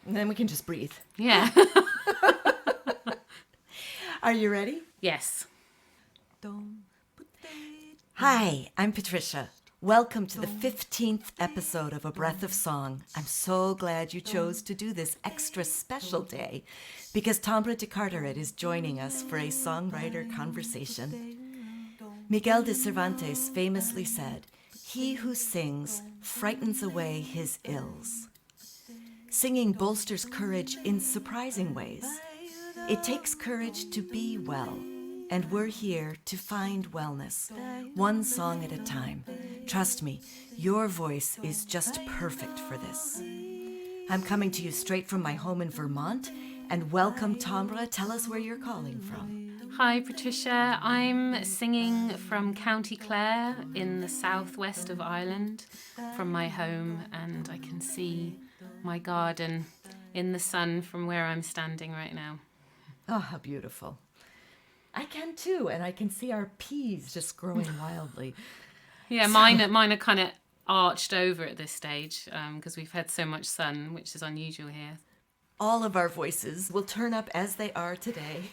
And then we can just breathe. Yeah. Are you ready? Yes. Hi, I'm Patricia. Welcome to the 15th episode of A Breath of Song. I'm so glad you chose to do this extra special day because Tembre de Carteret is joining us for a songwriter conversation. Miguel de Cervantes famously said, "He who sings frightens away his ills." Singing bolsters courage in surprising ways. It takes courage to be well, and we're here to find wellness, one song at a time. Trust me, your voice is just perfect for this. I'm coming to you straight from my home in Vermont, and welcome, Tembre. Tell us where you're calling from. Hi, Patricia. I'm singing from County Clare in the southwest of Ireland from my home, and I can see my garden in the sun from where I'm standing right now. Oh, how beautiful. I can too, and I can see our peas just growing wildly. Yeah, mine are kind of arched over at this stage because we've had so much sun, which is unusual here. All of our voices will turn up as they are today.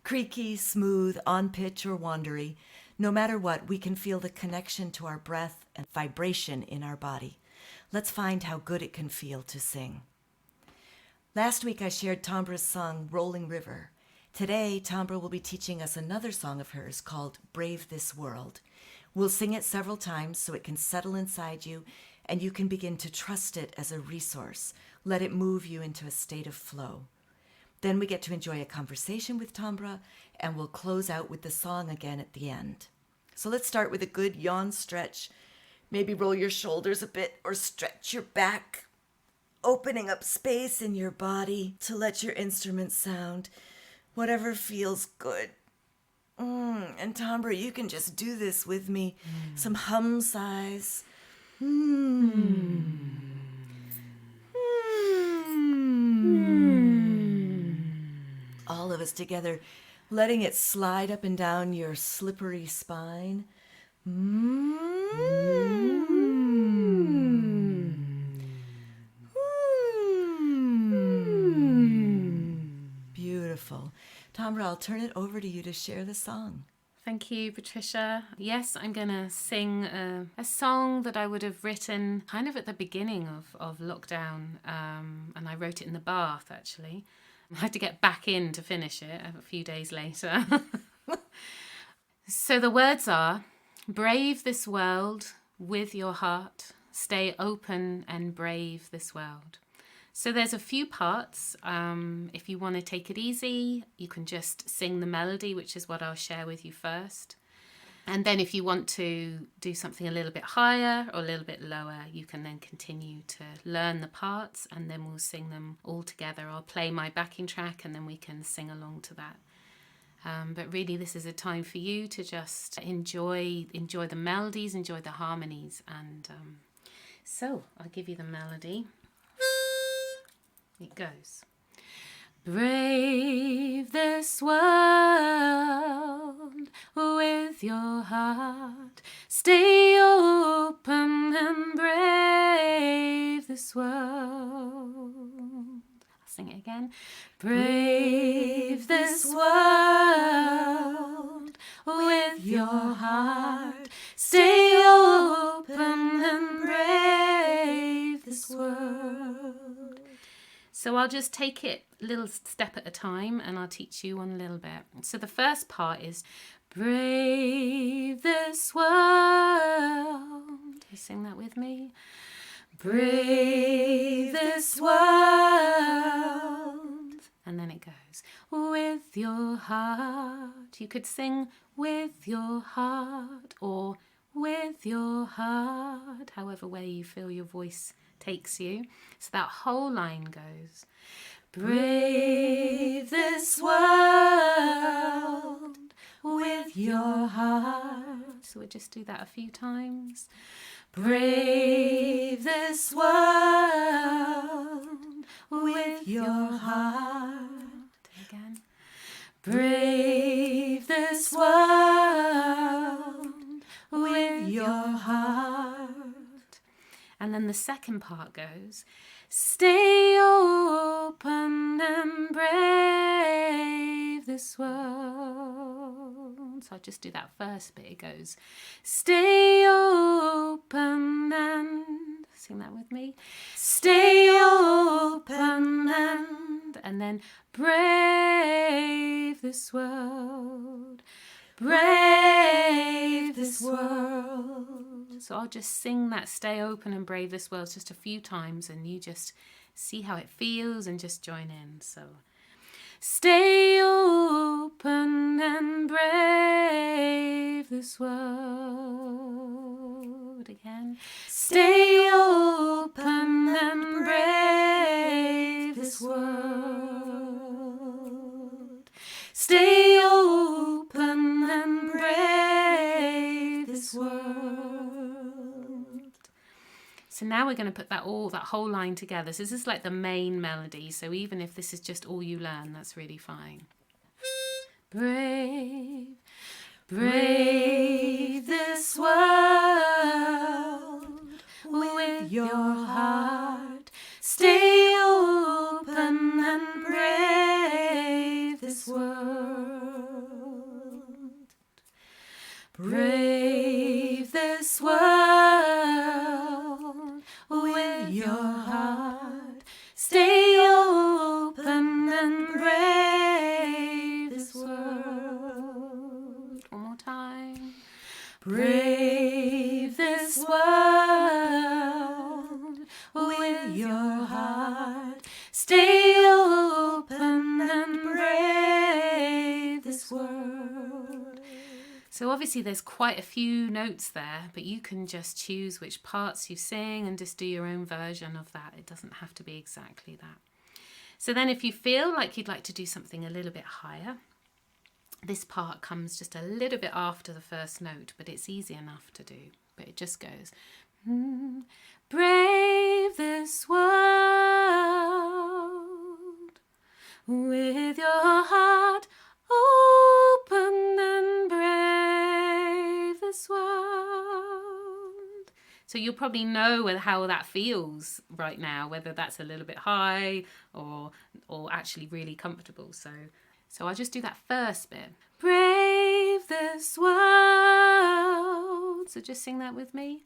Creaky, smooth, on pitch, or wandery. No matter what, we can feel the connection to our breath and vibration in our body. Let's find how good it can feel to sing. Last week I shared Tembre's song, Rolling River. Today, Tembre will be teaching us another song of hers called Brave This World. We'll sing it several times so it can settle inside you and you can begin to trust it as a resource. Let it move you into a state of flow. Then we get to enjoy a conversation with Tembre, and we'll close out with the song again at the end. So let's start with a good yawn stretch. Maybe roll your shoulders a bit or stretch your back, opening up space in your body to let your instrument sound. Whatever feels good. And Tembre, you can just do this with me. Some hum sighs. All of us together, letting it slide up and down your slippery spine. Beautiful. Tembre, I'll turn it over to you to share the song. Thank you, Patricia. Yes, I'm going to sing a song that I would have written kind of at the beginning of lockdown, and I wrote it in the bath, actually. I had to get back in to finish it a few days later. So the words are, brave this world with your heart, stay open and brave this world. So there's a few parts. If you want to take it easy, you can just sing the melody, which is what I'll share with you first. And then if you want to do something a little bit higher or a little bit lower, you can then continue to learn the parts and then we'll sing them all together. I'll play my backing track and then we can sing along to that. But really this is a time for you to just enjoy the melodies, enjoy the harmonies. And so I'll give you the melody. It goes. Brave this world with your heart. Stay open and brave this world. I'll sing it again. Brave this world with your heart. Stay open and brave this world. So I'll just take it a little step at a time and I'll teach you one a little bit. So the first part is brave this world. You sing that with me? Brave this world. And then it goes with your heart. You could sing with your heart or with your heart, however way you feel your voice takes you. So that whole line goes, brave this world with your heart. So we'll just do that a few times. Brave this world with your heart. Again. Brave this world with your heart. And then the second part goes, stay open this world. So I'll just do that first bit. It goes, stay open and, sing that with me. Stay open and then brave this world. Brave this world. So I'll just sing that stay open and brave this world just a few times, and you just see how it feels and just join in. So stay open and brave this world. Again. Stay open and brave this world. Stay open and brave this world. So now we're going to put that whole line together. So this is like the main melody. So even if this is just all you learn, that's really fine. Brave, brave this world with your heart. Stay open and brave this world. Brave this world with your heart. Stay open and brave this world. One more time. Brave this world with your heart. Stay open and brave this world. So obviously there's quite a few notes there, but you can just choose which parts you sing and just do your own version of that. It doesn't have to be exactly that. So then if you feel like you'd like to do something a little bit higher, this part comes just a little bit after the first note, but it's easy enough to do. But it just goes, brave this world with your heart open and brave this world. So you'll probably know how that feels right now, whether that's a little bit high or actually really comfortable. So I'll just do that first bit. Brave this world. So just sing that with me.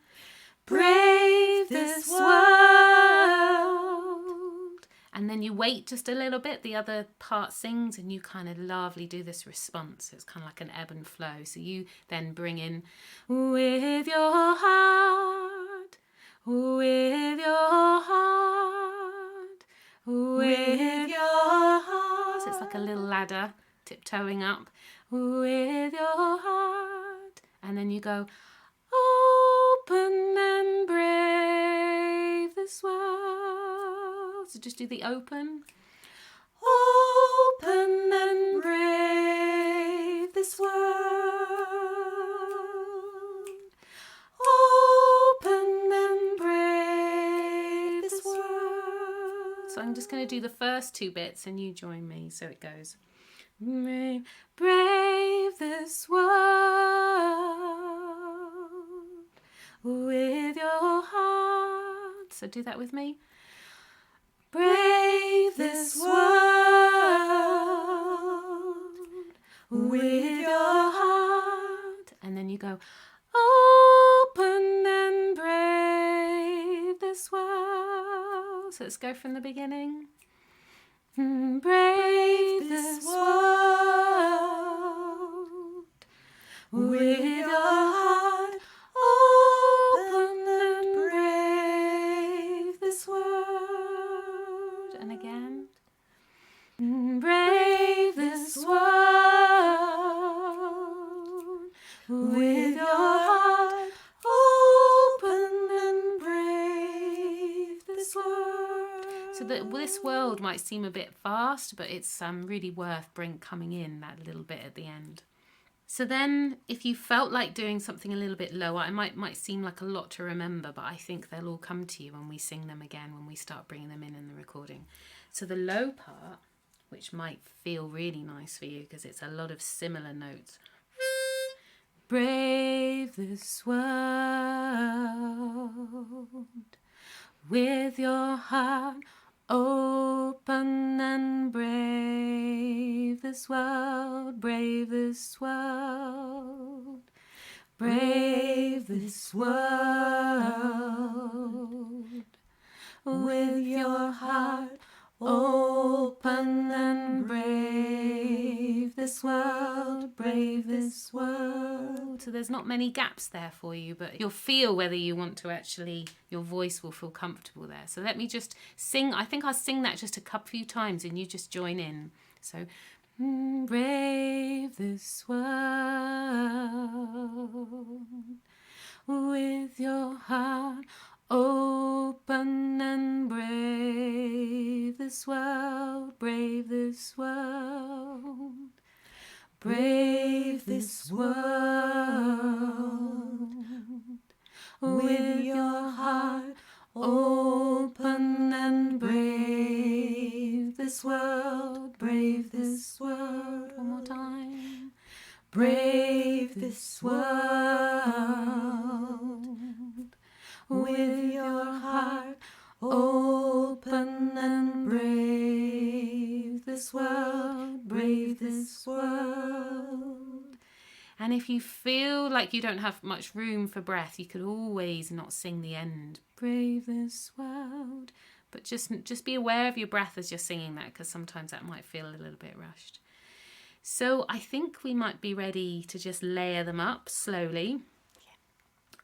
Brave this world. And then you wait just a little bit, the other part sings, and you kind of lovely do this response. It's kind of like an ebb and flow. So you then bring in, with your heart, with your heart, with your heart. So it's like a little ladder, tiptoeing up, with your heart. And then you go, open and brave this world. So just do the open. Open and brave this world. Open and brave this world. So I'm just going to do the first two bits and you join me. So it goes, brave this world with your heart. So do that with me. Brave this world with your heart. And then you go, open and brave this world. So let's go from the beginning. Brave this world with your heart. Open and brave this world. And again. Brave this world with your heart. Open and brave this world. So this world might seem a bit fast, but it's really worth coming in that little bit at the end. So then if you felt like doing something a little bit lower, it might seem like a lot to remember, but I think they'll all come to you when we sing them again, when we start bringing them in the recording. So the low part, which might feel really nice for you because it's a lot of similar notes. Brave this world with your heart open and brave this world, brave this world, brave this world. With your heart open and brave this world, brave this world. So there's not many gaps there for you, but you'll feel whether you want to actually, your voice will feel comfortable there. So let me just sing. I think I'll sing that just a few times and you just join in. So brave this world with your heart open and brave this world, brave this world, brave this world. With your heart open and brave this world, brave this world. One more time. Brave this world. With your heart open and brave this world, brave this world. And if you feel like you don't have much room for breath, you could always not sing the end. Brave this world. But just be aware of your breath as you're singing that, because sometimes that might feel a little bit rushed. So I think we might be ready to just layer them up slowly.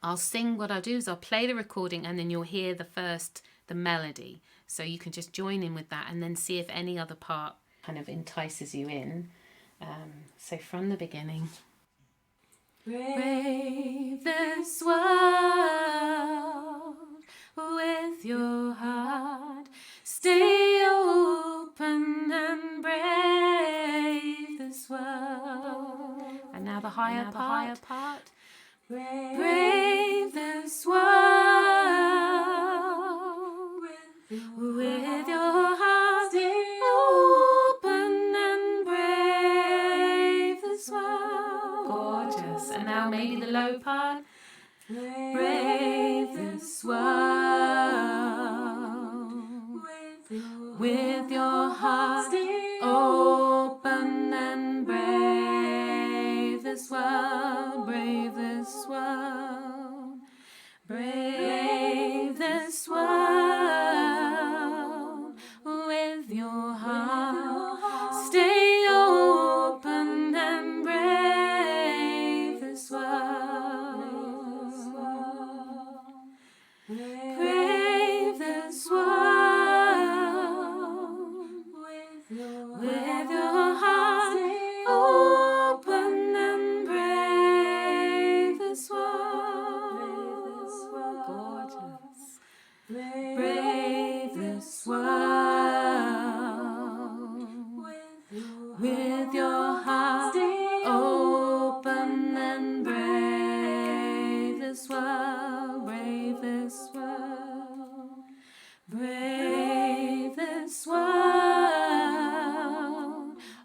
I'll sing. What I'll do is I'll play the recording and then you'll hear the melody. So you can just join in with that and then see if any other part kind of entices you in. So from the beginning. Brave this world with your heart. Stay open and brave this world. And now the higher part. Brave this world with your heart open and brave this world. Gorgeous. And now maybe the low part. Brave this world with your heart open and brave this world, brave this world, brave this world with your heart. Stay open and brave this world, brave this world with your heart open and brave this world. Gorgeous. Brave this world with your heart open and brave this world, brave this world, brave this world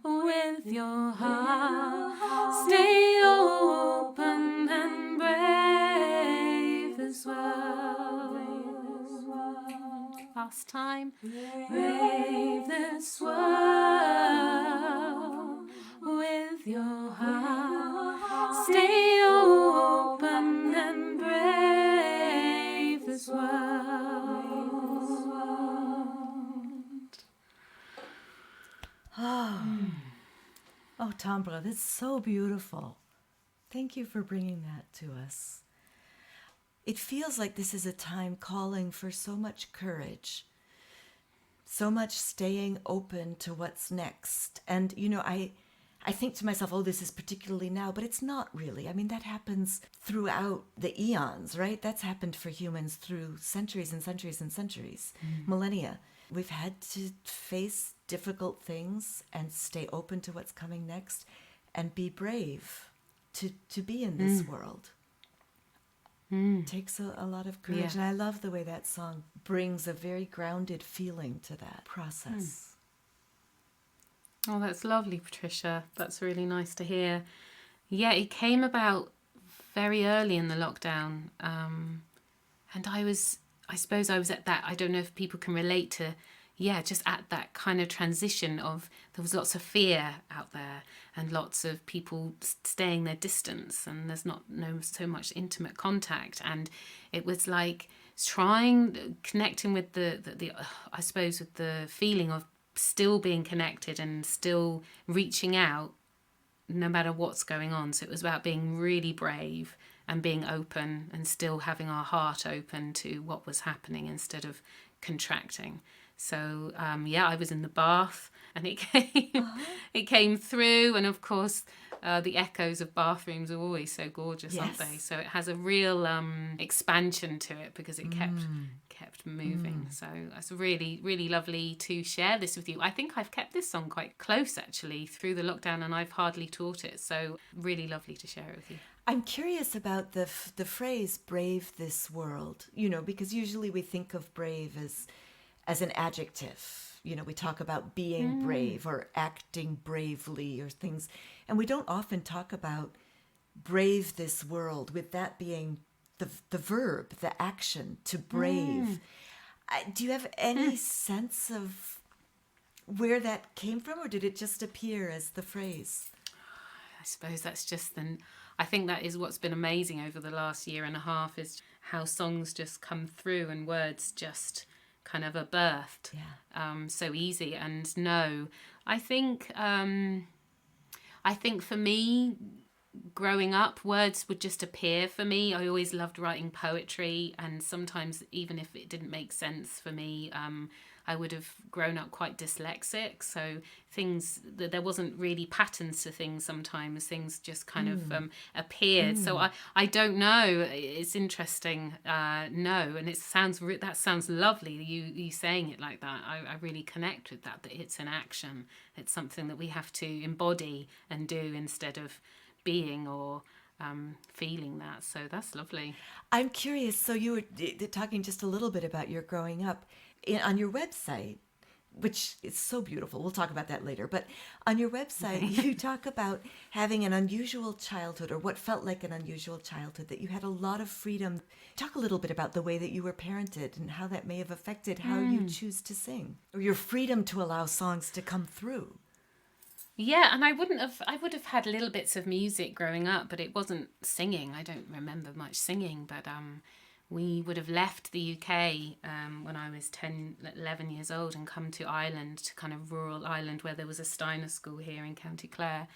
with your heart. Stay open and brave this world. Last time. Brave this world with your heart. Stay open and brave this world. Oh, Tembre, that's so beautiful. Thank you for bringing that to us. It feels like this is a time calling for so much courage, so much staying open to what's next. And, I think to myself, oh, this is particularly now, but it's not really. I mean, that happens throughout the eons, right? That's happened for humans through centuries and centuries and centuries, millennia. We've had to face difficult things and stay open to what's coming next and be brave to be in this world. It takes a lot of courage. Yeah. And I love the way that song brings a very grounded feeling to that process. Oh, that's lovely, Patricia. That's really nice to hear. Yeah, it came about very early in the lockdown. And I suppose I was at that, I don't know if people can relate to, just at that kind of transition of, there was lots of fear out there and lots of people staying their distance, and there's not so much intimate contact, and it was like connecting with the I suppose with the feeling of still being connected and still reaching out no matter what's going on. So it was about being really brave and being open and still having our heart open to what was happening instead of contracting. So I was in the bath, and it came it came through, and of course the echoes of bathrooms are always so gorgeous, aren't they? So it has a real expansion to it because it kept moving. So it's really, really lovely to share this with you. I think I've kept this song quite close actually through the lockdown, and I've hardly taught it. So really lovely to share it with you. I'm curious about the phrase "brave this world," because usually we think of brave as an adjective. We talk about being brave or acting bravely or things, and we don't often talk about brave this world, with that being the verb, the action, to brave. Do you have any sense of where that came from, or did it just appear as the phrase? I suppose that's just I think that is what's been amazing over the last year and a half, is how songs just come through and words just kind of are birthed so easy. And no, I think for me, growing up, words would just appear for me. I always loved writing poetry, and sometimes even if it didn't make sense for me, I would have grown up quite dyslexic, so there wasn't really patterns to things. Sometimes things just kind of appeared. So I don't know. It's interesting. No, and that sounds lovely. You saying it like that. I really connect with that it's an action. It's something that we have to embody and do instead of being or feeling that. So that's lovely. I'm curious. So you were talking just a little bit about your growing up. On your website, which is so beautiful, we'll talk about that later, but on your website you talk about having an unusual childhood, or what felt like an unusual childhood, that you had a lot of freedom. Talk a little bit about the way that you were parented and how that may have affected how you choose to sing, or your freedom to allow songs to come through. Yeah, and I would have had little bits of music growing up, but it wasn't singing. I don't remember much singing, but we would have left the UK when I was 10, 11 years old and come to Ireland, to kind of rural Ireland, where there was a Steiner school here in County Clare.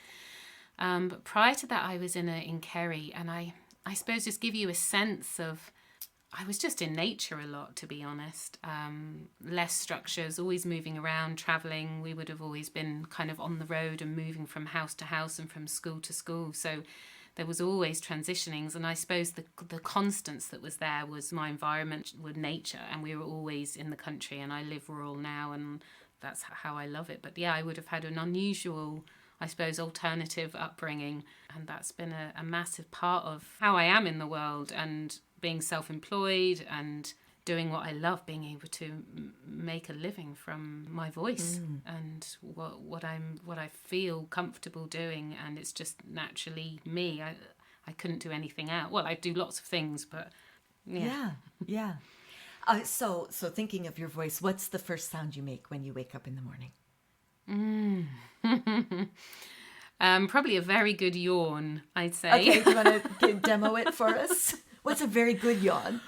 But prior to that, I was in Kerry, and I suppose just give you a sense of, I was just in nature a lot, to be honest. Less structures, always moving around, travelling. We would have always been kind of on the road and moving from house to house and from school to school. So there was always transitionings, and I suppose the constants that was there was my environment with nature, and we were always in the country, and I live rural now, and that's how I love it. But yeah, I would have had an unusual, I suppose, alternative upbringing, and that's been a massive part of how I am in the world, and being self-employed and doing what I love, being able to make a living from my voice and what I feel comfortable doing, and it's just naturally me. I couldn't do anything else. Well, I do lots of things, but yeah. So thinking of your voice, what's the first sound you make when you wake up in the morning? Probably a very good yawn, I'd say. Okay, do you want to demo it for us? What's a very good yawn?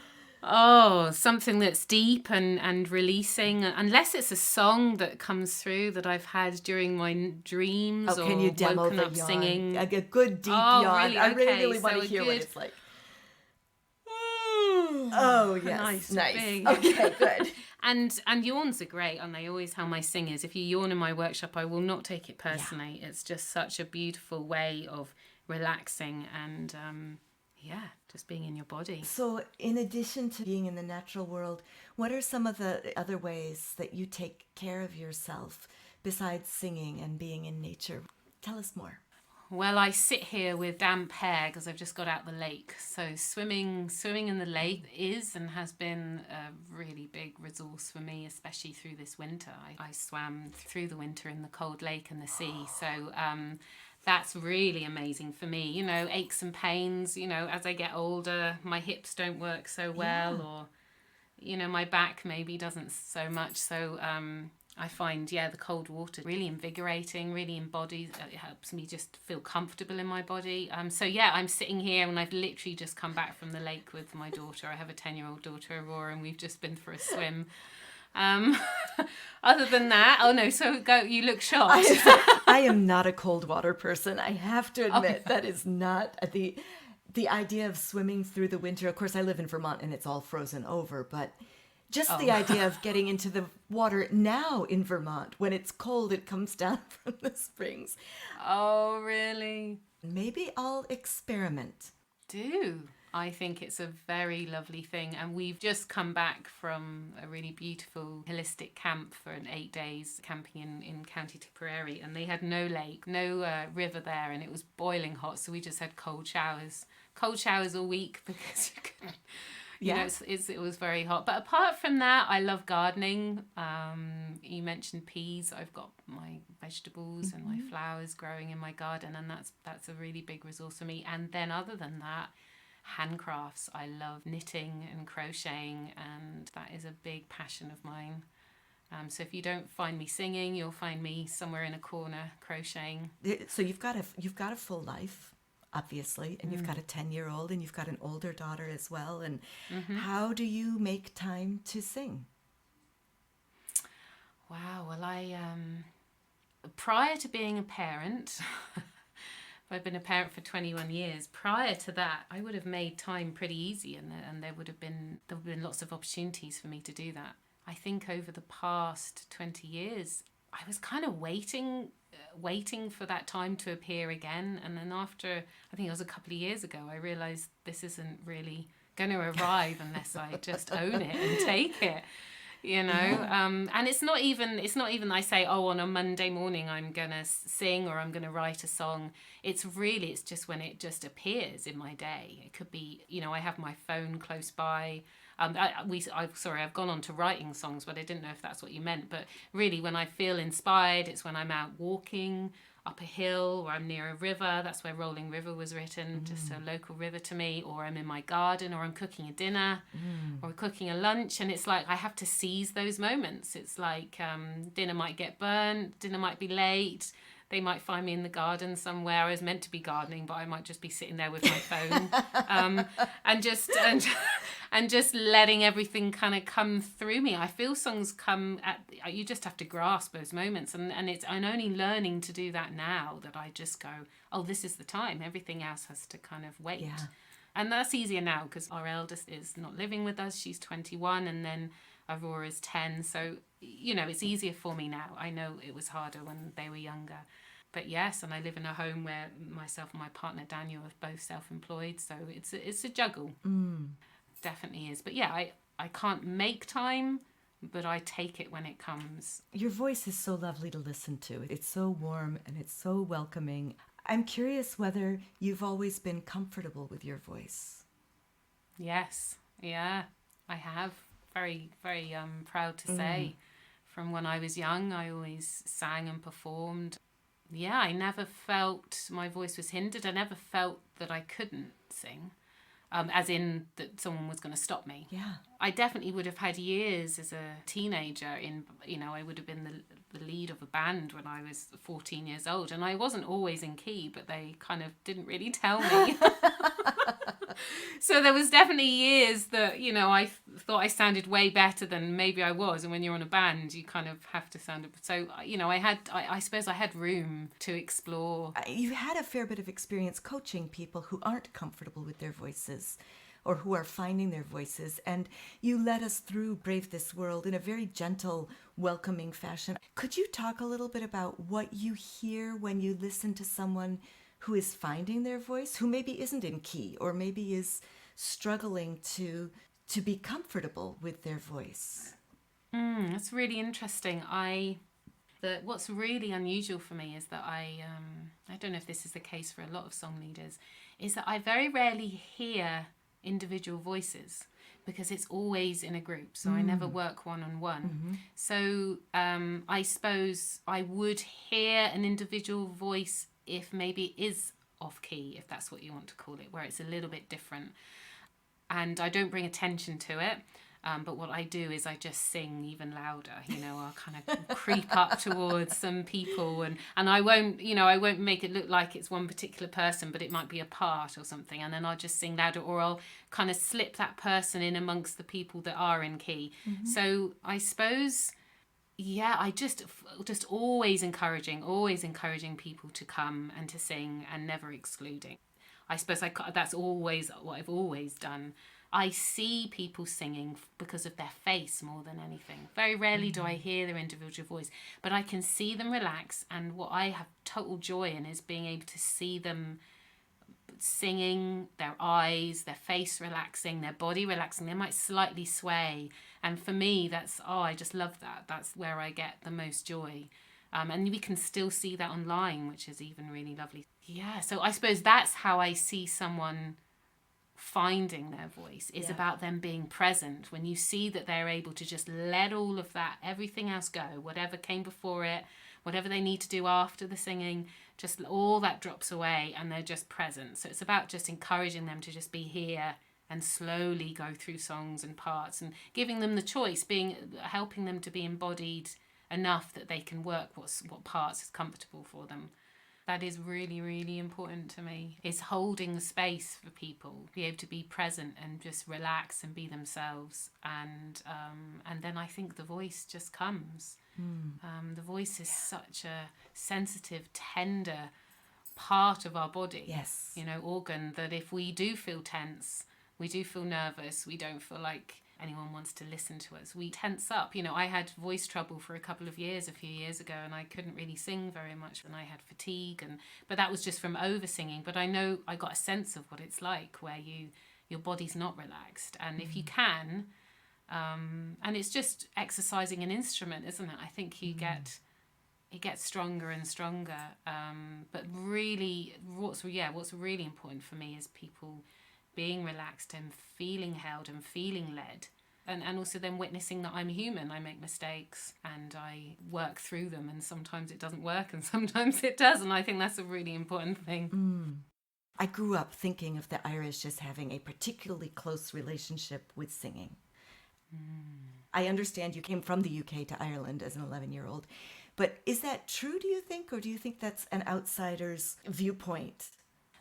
Oh, something that's deep and releasing, unless it's a song that comes through that I've had during my dreams, can you demo woken the up yawn? singing. A good deep yawn. Really? I Okay, really want to hear what it's like. Oh, yes. Nice. Okay, good. And yawns are great, and they always how my singers. If you yawn in my workshop, I will not take it personally. Yeah. It's just such a beautiful way of relaxing and just being in your body. So in addition to being in the natural world, what are some of the other ways that you take care of yourself besides singing and being in nature? Tell us more. Well, I sit here with damp hair because I've just got out the lake. So swimming in the lake is and has been a really big resource for me, especially through this winter. I swam through the winter in the cold lake and the sea. So that's really amazing for me. You know, aches and pains, you know, as I get older, my hips don't work so well, or, you know, my back maybe doesn't so much. So I find, the cold water really invigorating, really embodies, it helps me just feel comfortable in my body. So I'm sitting here and I've literally just come back from the lake with my daughter. I have a 10-year-old daughter, Aurora, and we've just been for a swim. Other than that, oh no, so go, you look shocked. I am not a cold water person. I have to admit that is not the idea of swimming through the winter. Of course, I live in Vermont and it's all frozen over, but just the idea of getting into the water now in Vermont when it's cold, it comes down from the springs. Oh, really? Maybe I'll experiment. Do. I think it's a very lovely thing. And we've just come back from a really beautiful holistic camp for 8 days camping in County Tipperary. And they had no lake, no river there, and it was boiling hot. So we just had cold showers all week because you couldn't. It was very hot. But apart from that, I love gardening. You mentioned peas. I've got my vegetables and my flowers growing in my garden, and that's a really big resource for me. And then other than that, handcrafts. I love knitting and crocheting, and that is a big passion of mine. So if you don't find me singing, you'll find me somewhere in a corner crocheting. So you've got a full life, obviously, and you've got a 10-year-old and you've got an older daughter as well. And how do you make time to sing? Wow. Well, I prior to being a parent, I've been a parent for 21 years. Prior to that, I would have made time pretty easy, and there would have been lots of opportunities for me to do that. I think over the past 20 years, I was kind of waiting for that time to appear again. And then after, I think it was a couple of years ago, I realised this isn't really going to arrive unless I just own it and take it. And it's not even I say, oh, on a Monday morning I'm gonna sing or I'm gonna write a song. It's just when it just appears in my day. It could be, I have my phone close by. I've gone on to writing songs, but I didn't know if that's what you meant. But really, when I feel inspired, it's when I'm out walking up a hill or I'm near a river. That's where Rolling River was written, just a local river to me. Or I'm in my garden, or I'm cooking a dinner, or cooking a lunch. And it's like I have to seize those moments. It's like dinner might get burnt, dinner might be late. They might find me in the garden somewhere. I was meant to be gardening, but I might just be sitting there with my phone, and just letting everything kind of come through me. I feel songs come at you. Just have to grasp those moments, and I'm only learning to do that now. That I just go, oh, this is the time. Everything else has to kind of wait. Yeah. And that's easier now because our eldest is not living with us. She's 21, and then Aurora's 10. So, it's easier for me now. I know it was harder when they were younger. But yes, and I live in a home where myself and my partner Daniel are both self-employed. So it's a juggle. Definitely is. But yeah, I can't make time, but I take it when it comes. Your voice is so lovely to listen to. It's so warm and it's so welcoming. I'm curious whether you've always been comfortable with your voice. Yes. Yeah, I have. Very, very proud to say. From when I was young, I always sang and performed. Yeah, I never felt my voice was hindered. I never felt that I couldn't sing, as in that someone was going to stop me. Yeah. I definitely would have had years as a teenager I would have been the lead of a band when I was 14 years old. And I wasn't always in key, but they kind of didn't really tell me. So there was definitely years that, I thought I sounded way better than maybe I was. And when you're on a band, you kind of have to sound... So, I suppose I had room to explore. You had a fair bit of experience coaching people who aren't comfortable with their voices or who are finding their voices. And you led us through Brave This World in a very gentle, welcoming fashion. Could you talk a little bit about what you hear when you listen to someone who is finding their voice, who maybe isn't in key or maybe is struggling to be comfortable with their voice? That's really interesting. What's really unusual for me is that I don't know if this is the case for a lot of song leaders, is that I very rarely hear individual voices because it's always in a group. So I never work one-on-one. So I suppose I would hear an individual voice if maybe it is off key, if that's what you want to call it, where it's a little bit different. And I don't bring attention to it. But what I do is I just sing even louder. I'll kind of creep up towards some people, and I won't make it look like it's one particular person, but it might be a part or something, and then I'll just sing louder, or I'll kind of slip that person in amongst the people that are in key. So I suppose, I just always encouraging people to come and to sing, and never excluding. I suppose that's always what I've always done. I see people singing because of their face more than anything. Very rarely do I hear their individual voice, but I can see them relax, and what I have total joy in is being able to see them singing, their eyes, their face relaxing, their body relaxing. They might slightly sway, and for me I just love that. That's where I get the most joy. And we can still see that online, which is even really lovely. So I suppose that's how I see someone finding their voice, is about them being present. When you see that they're able to just let all of that, everything else go, whatever came before it, whatever they need to do after the singing, just all that drops away, and they're just present. So it's about just encouraging them to just be here and slowly go through songs and parts, and giving them the choice, helping them to be embodied enough that they can work what parts is comfortable for them. That is really, really important to me, is holding the space for people, be able to be present and just relax and be themselves. And then I think the voice just comes. The voice is such a sensitive, tender part of our body, organ, that if we do feel tense, we do feel nervous, we don't feel like anyone wants to listen to us, we tense up. I had voice trouble for a couple of years a few years ago, and I couldn't really sing very much, and I had fatigue, but that was just from over singing. But I know I got a sense of what it's like where your body's not relaxed, and if you can, and it's just exercising an instrument, isn't it? I think it gets stronger and stronger, but really what's really important for me is people being relaxed and feeling held and feeling led, and also then witnessing that I'm human. I make mistakes and I work through them, and sometimes it doesn't work and sometimes it does, and I think that's a really important thing. I grew up thinking of the Irish as having a particularly close relationship with singing. I understand you came from the UK to Ireland as an 11-year-old, but is that true, do you think, or do you think that's an outsider's viewpoint?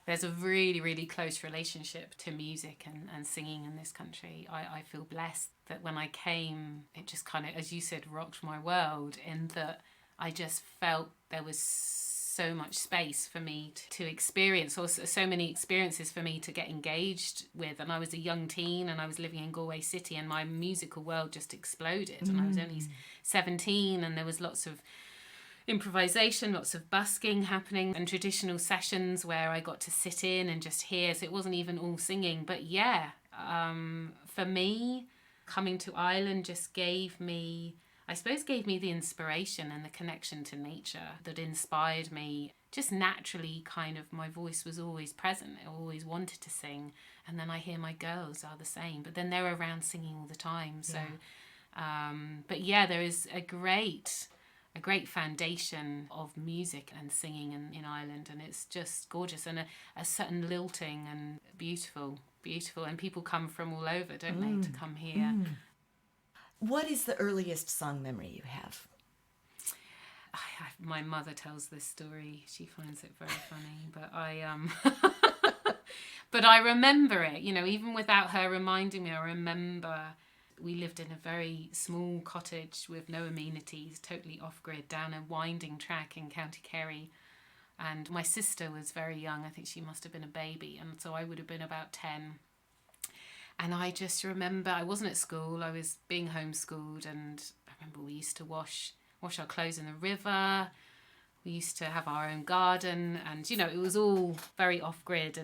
There's a really, really close relationship to music and singing in this country. I feel blessed that when I came, it just kind of, as you said, rocked my world, in that I just felt there was so much space for me to experience, or so many experiences for me to get engaged with. And I was a young teen, and I was living in Galway City, and my musical world just exploded. And I was only 17, and there was lots of improvisation, lots of busking happening, and traditional sessions where I got to sit in and just hear. So it wasn't even all singing. But for me, coming to Ireland just gave me the inspiration and the connection to nature that inspired me. Just naturally, kind of, my voice was always present. I always wanted to sing. And then I hear my girls are the same, but then they're around singing all the time. So, there is a great foundation of music and singing in Ireland, and it's just gorgeous, and a certain lilting and beautiful, and people come from all over, don't they, to come here. What is the earliest song memory you have? My mother tells this story. She finds it very funny, but I remember it, even without her reminding me. I remember we lived in a very small cottage with no amenities, totally off-grid, down a winding track in County Kerry. And my sister was very young. I think she must have been a baby. And so I would have been about 10. And I just remember, I wasn't at school. I was being homeschooled. And I remember we used to wash our clothes in the river. We used to have our own garden. And, it was all very off-grid.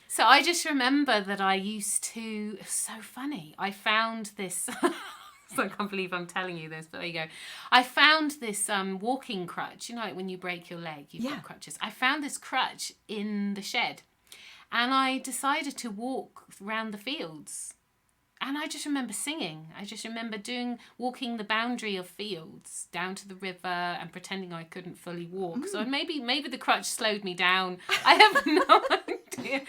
So I just remember that I used to, it's so funny, I found this, so I can't believe I'm telling you this, but there you go. I found this walking crutch, like when you break your leg, you've got crutches. I found this crutch in the shed, and I decided to walk around the fields. And I just remember singing. I just remember walking the boundary of fields down to the river and pretending I couldn't fully walk. So maybe the crutch slowed me down. I have no idea.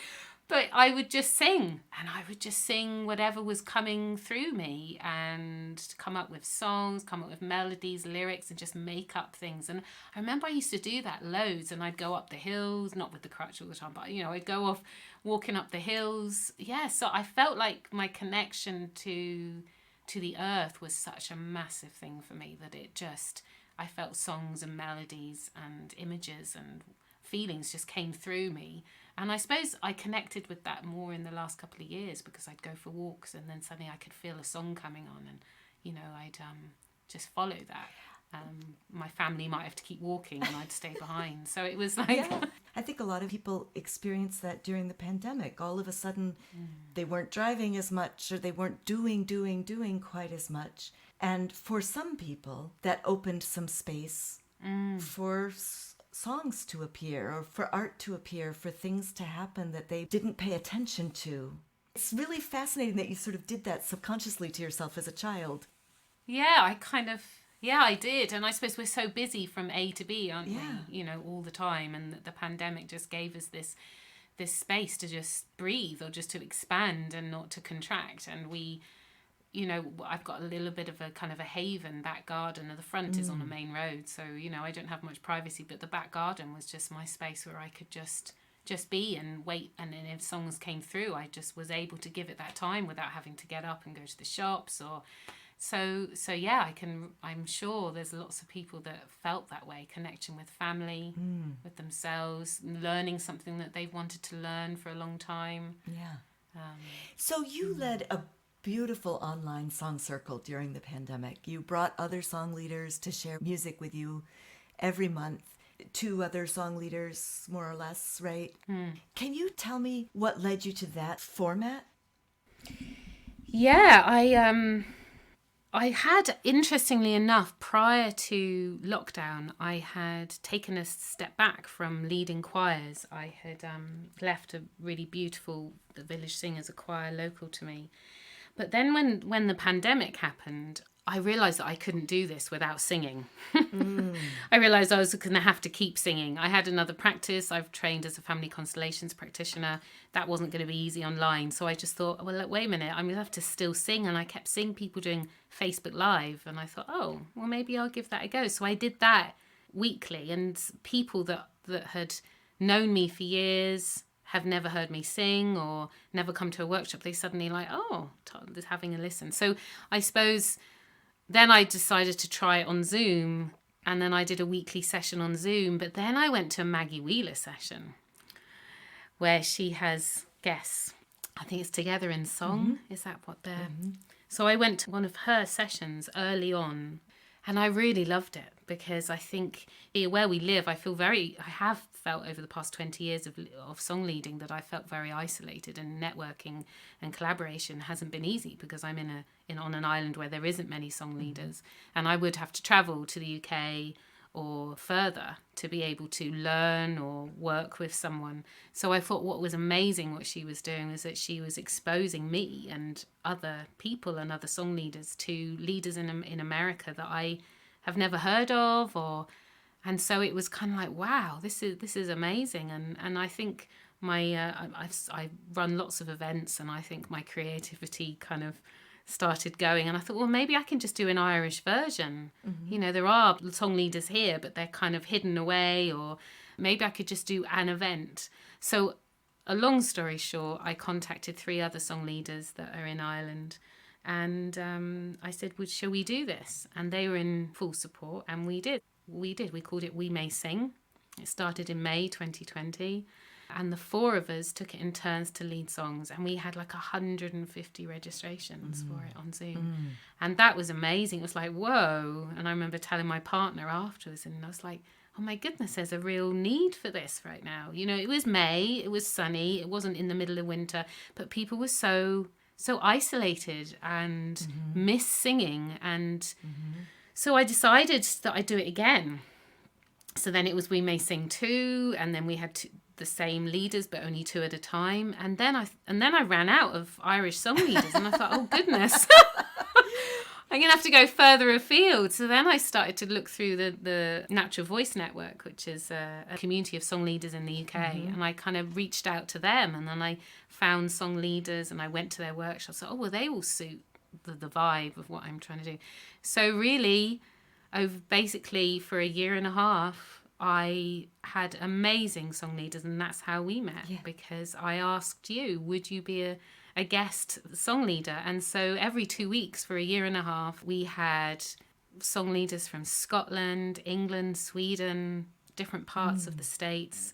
But I would just sing, and I would just sing whatever was coming through me and come up with songs, come up with melodies, lyrics, and just make up things. And I remember I used to do that loads, and I'd go up the hills, not with the crutch all the time, but, I'd go off walking up the hills. Yeah, so I felt like my connection to the earth was such a massive thing for me that I felt songs and melodies and images and feelings just came through me. And I suppose I connected with that more in the last couple of years because I'd go for walks and then suddenly I could feel a song coming on and, I'd just follow that. My family might have to keep walking and I'd stay behind. So it was like... Yeah. I think a lot of people experienced that during the pandemic. All of a sudden, they weren't driving as much or they weren't doing quite as much. And for some people, that opened some space for songs to appear or for art to appear, for things to happen that they didn't pay attention to. It's really fascinating that you sort of did that subconsciously to yourself as a child. Yeah, I did. And I suppose we're so busy from A to B, aren't we? All the time. And the pandemic just gave us this space to just breathe or just to expand and not to contract. And we... I've got a little bit of a kind of a haven, back garden, and the front is on a main road. So, I don't have much privacy, but the back garden was just my space where I could just be and wait. And then if songs came through, I just was able to give it that time without having to get up and go to the shops or... So yeah, I'm sure there's lots of people that felt that way, connection with family, with themselves, learning something that they've wanted to learn for a long time. Yeah. So you led a beautiful online song circle during the pandemic. You brought other song leaders to share music with you every month. 2 other song leaders, more or less, right? Can you tell me what led you to that format? Yeah, I had, interestingly enough, prior to lockdown, I had taken a step back from leading choirs. I had left a really beautiful The Village Singers, a choir local to me. But then when the pandemic happened, I realised that I couldn't do this without singing. I realised I was going to have to keep singing. I had another practice. I've trained as a family constellations practitioner. That wasn't going to be easy online. So I just thought, well, wait a minute, I'm going to have to still sing. And I kept seeing people doing Facebook Live. And I thought, oh, well, maybe I'll give that a go. So I did that weekly. And people that had known me for years, have never heard me sing or never come to a workshop, they suddenly like, oh, Todd having a listen. So I suppose then I decided to try it on Zoom, and then I did a weekly session on Zoom. But then I went to a Maggie Wheeler session where she has guests. I think it's Together in Song. Is that what they're... So I went to one of her sessions early on, and I really loved it because I think where we live, I have felt over the past 20 years of song leading that I felt very isolated, and networking and collaboration hasn't been easy because I'm on an island where there isn't many song leaders, and I would have to travel to the UK or further to be able to learn or work with someone. So I thought what was amazing what she was doing was that she was exposing me and other people and other song leaders to leaders in America that I have never heard of, and so it was kind of like, wow, this is amazing. And I think I run lots of events, and I think my creativity kind of started going, and I thought, well, maybe I can just do an Irish version. There are song leaders here, but they're kind of hidden away, or maybe I could just do an event. So a long story short, I contacted 3 other song leaders that are in Ireland, and I said, well, shall we do this? And they were in full support, and we did. We called it We May Sing. It started in May 2020. And the 4 of us took it in turns to lead songs, and we had like 150 registrations for it on Zoom. And that was amazing. It was like, whoa. And I remember telling my partner afterwards, and I was like, oh my goodness, there's a real need for this right now. It was May, it was sunny, it wasn't in the middle of winter, but people were so isolated and miss singing. And so I decided that I'd do it again. So then it was We May Sing 2, and then we had the same leaders, but only 2 at a time. And then I ran out of Irish song leaders, and I thought, oh goodness, I'm going to have to go further afield. So then I started to look through the Natural Voice Network, which is a community of song leaders in the UK. And I kind of reached out to them, and then I found song leaders and I went to their workshops. So, they all suit the vibe of what I'm trying to do. So really, basically for a year and a half, I had amazing song leaders, and that's how we met. Yeah. Because I asked you, would you be a guest song leader? And so every 2 weeks for a year and a half, we had song leaders from Scotland, England, Sweden, different parts of the States.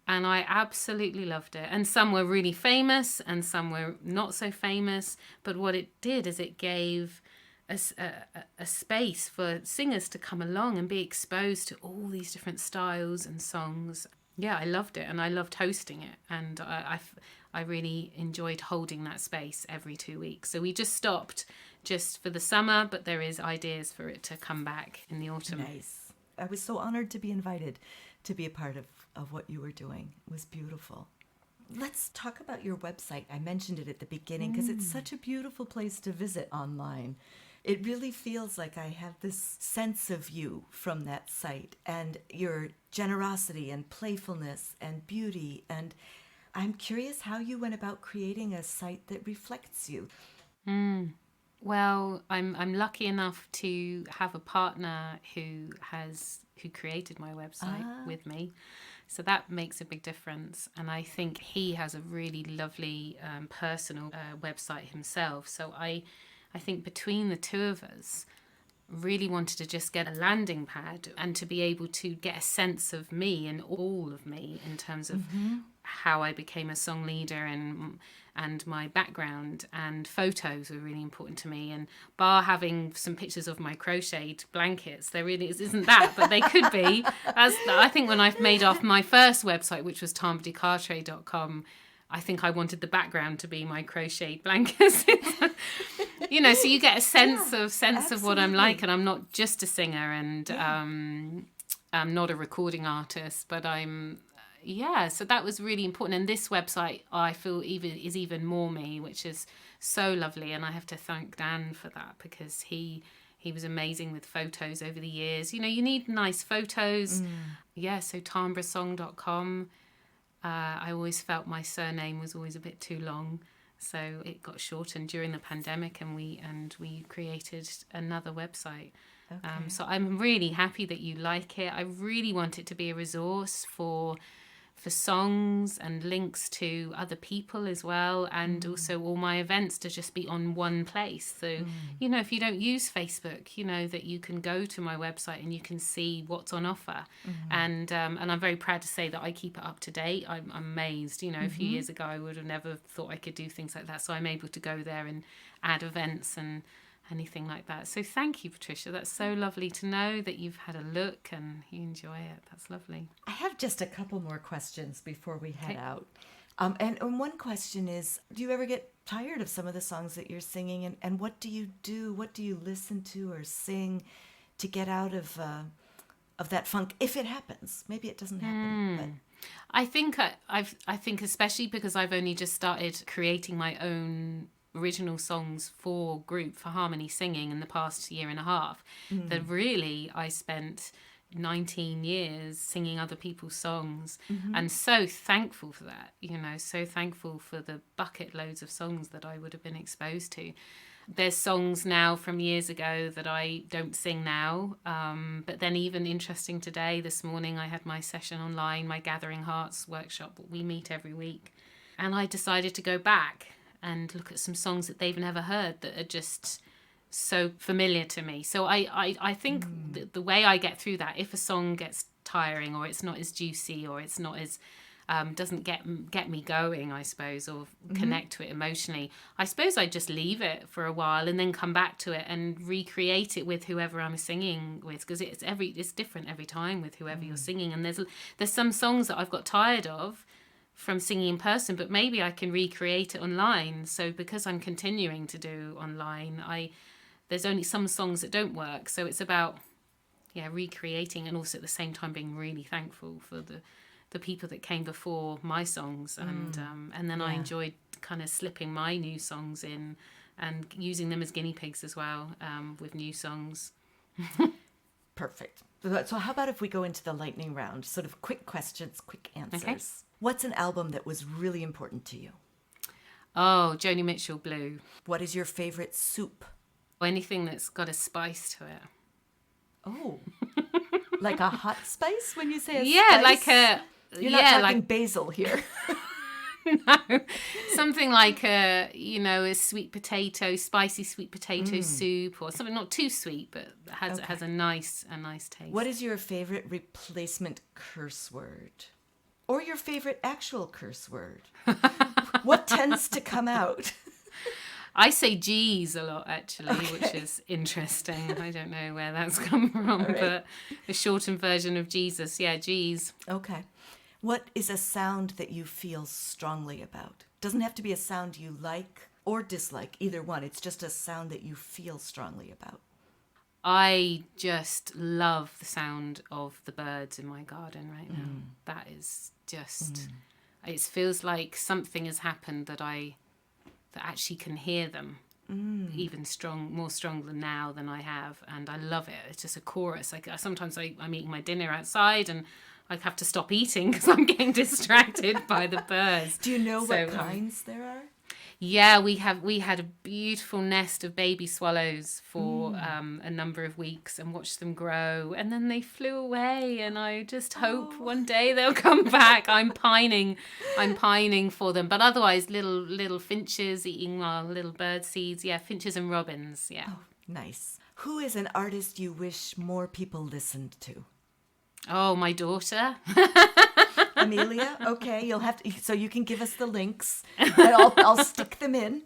And I absolutely loved it. And some were really famous and some were not so famous. But what it did is it gave a space for singers to come along and be exposed to all these different styles and songs. Yeah, I loved it, and I loved hosting it, and I really enjoyed holding that space every 2 weeks. So we just stopped just for the summer, but there is ideas for it to come back in the autumn. Nice. I was so honored to be invited to be a part of what you were doing. It was beautiful. Let's talk about your website. I mentioned it at the beginning because it's such a beautiful place to visit online. It really feels like I have this sense of you from that site, and your generosity and playfulness and beauty. And I'm curious how you went about creating a site that reflects you. Well, I'm lucky enough to have a partner who created my website with me. So that makes a big difference. And I think he has a really lovely personal website himself. So I think between the two of us, really wanted to just get a landing pad and to be able to get a sense of me and all of me in terms of how I became a song leader and my background, and photos were really important to me. And bar having some pictures of my crocheted blankets, there really isn't that, but they could be. I think when I've made off my first website, which was tembredecarteret.com, I think I wanted the background to be my crocheted blankets. So you get a sense of what I'm like, and I'm not just a singer, and I'm not a recording artist, but so that was really important. And this website, I feel, is even more me, which is so lovely. And I have to thank Dan for that, because he was amazing with photos over the years. You need nice photos. So tembresong.com. I always felt my surname was always a bit too long, so it got shortened during the pandemic, and we created another website. Okay. So I'm really happy that you like it. I really want it to be a resource for songs and links to other people as well, and also all my events to just be on one place. So if you don't use Facebook, that you can go to my website and you can see what's on offer. And I'm very proud to say that I keep it up to date. I'm amazed. A few years ago I would have never thought I could do things like that, so I'm able to go there and add events and anything like that. So thank you, Patricia. That's so lovely to know that you've had a look and you enjoy it. That's lovely. I have just a couple more questions before we head out. And one question is, do you ever get tired of some of the songs that you're singing? And what do you do? What do you listen to or sing to get out of that funk, if it happens? Maybe it doesn't happen. But I think especially because I've only just started creating my own original songs for harmony singing in the past year and a half, that really I spent 19 years singing other people's songs, and so thankful for that, so thankful for the bucket loads of songs that I would have been exposed to. There's songs now from years ago that I don't sing now, but then even interesting today, this morning I had my session online, my Gathering Hearts workshop. We meet every week, and I decided to go back and look at some songs that they've never heard that are just so familiar to me. So I think the way I get through that, if a song gets tiring or it's not as juicy or it's not as doesn't get me going, I suppose, or connect to it emotionally, I suppose I just leave it for a while and then come back to it and recreate it with whoever I'm singing with, because it's different every time with whoever you're singing. And there's some songs that I've got tired of from singing in person, but maybe I can recreate it online. So because I'm continuing to do online, there's only some songs that don't work. So it's about recreating, and also at the same time being really thankful for the people that came before my songs, and then I enjoyed kind of slipping my new songs in and using them as guinea pigs as well, with new songs. Perfect. So how about if we go into the lightning round? Sort of quick questions, quick answers. Okay. What's an album that was really important to you? Oh, Joni Mitchell, Blue. What is your favorite soup? Anything that's got a spice to it. Oh, like a hot spice when you say a Yeah, spice? like a... You're not talking basil here. No, something like a sweet potato, spicy sweet potato soup, or something not too sweet, but has a nice taste. What is your favorite replacement curse word? Or your favorite actual curse word? What tends to come out? I say geez a lot, actually, which is interesting. I don't know where that's come from, but the shortened version of Jesus, yeah, geez. Okay. What is a sound that you feel strongly about? Doesn't have to be a sound you like or dislike, either one. It's just a sound that you feel strongly about. I just love the sound of the birds in my garden right now. That is just, it feels like something has happened that actually can hear them even more stronger now than I have. And I love it. It's just a chorus. Like sometimes I'm eating my dinner outside and I have to stop eating because I'm getting distracted by the birds. Do you know what kinds there are? Yeah, we had a beautiful nest of baby swallows for a number of weeks and watched them grow, and then they flew away, and I just hope one day they'll come back. I'm pining for them. But otherwise, little finches eating our little bird seeds. Yeah, finches and robins. Yeah. Oh, nice. Who is an artist you wish more people listened to? Oh, my daughter. Amelia, okay, you'll have to, so you can give us the links, and I'll stick them in.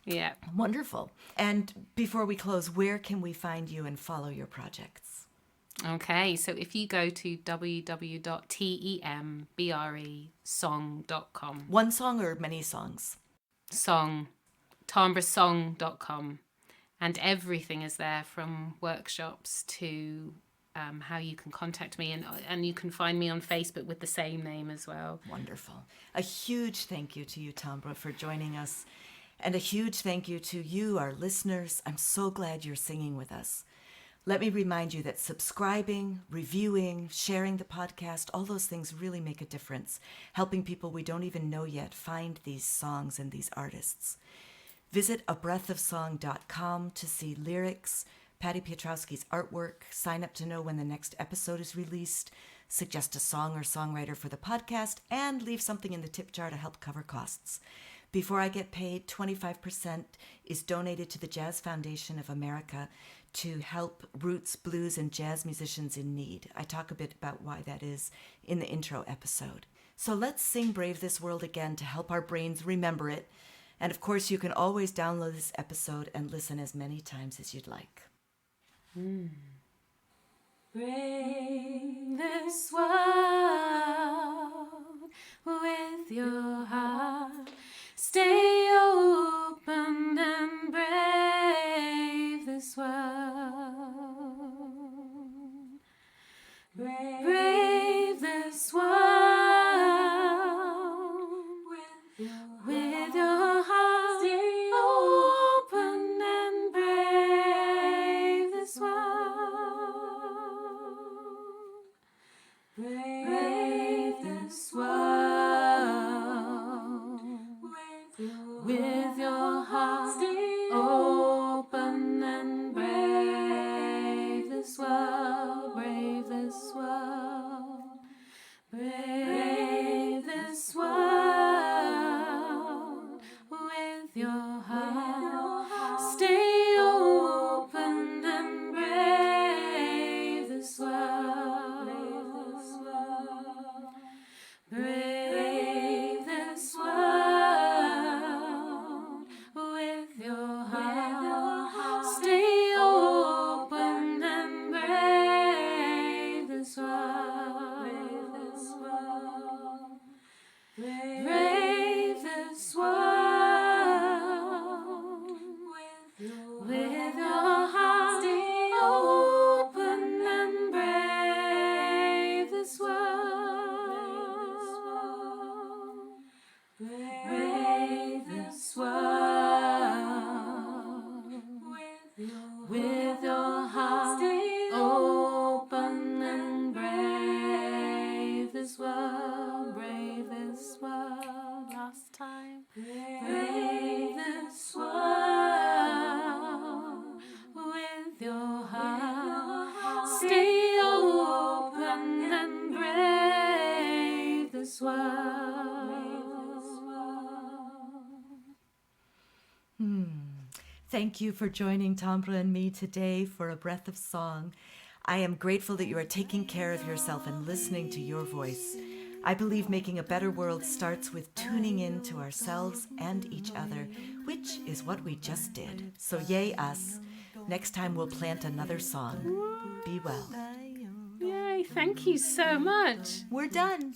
Yeah. Wonderful. And before we close, where can we find you and follow your projects? Okay, so if you go to www.tembresong.com. One song or many songs? Song. Tembresong.com. And everything is there, from workshops to how you can contact me, and you can find me on Facebook with the same name as well. Wonderful. A huge thank you to you, Tembre, for joining us, and a huge thank you to you, our listeners. I'm so glad you're singing with us. Let me remind you that subscribing, reviewing, sharing the podcast, all those things really make a difference, helping people we don't even know yet find these songs and these artists. Visit abreathofsong.com to see lyrics, Patty Piotrowski's artwork, sign up to know when the next episode is released, suggest a song or songwriter for the podcast, and leave something in the tip jar to help cover costs. Before I get paid, 25% is donated to the Jazz Foundation of America to help roots, blues, and jazz musicians in need. I talk a bit about why that is in the intro episode. So let's sing Brave This World again to help our brains remember it. And of course, you can always download this episode and listen as many times as you'd like. Brave this world with your heart. Stay open and brave this world. Brave this world with your heart. Stay open and brave this world. Brave this world with your heart. Stay open and brave this world. Brave this world. Brave this world with your heart. Stay open and brave this world. Brave this world with your heart. Stay open and brave Stay open and brave this world. Thank you for joining Tembre and me today for A Breath of Song. I am grateful that you are taking care of yourself and listening to your voice. I believe making a better world starts with tuning in to ourselves and each other, which is what we just did. So yay us. Next time we'll plant another song. Be well. Yay, thank you so much. We're done.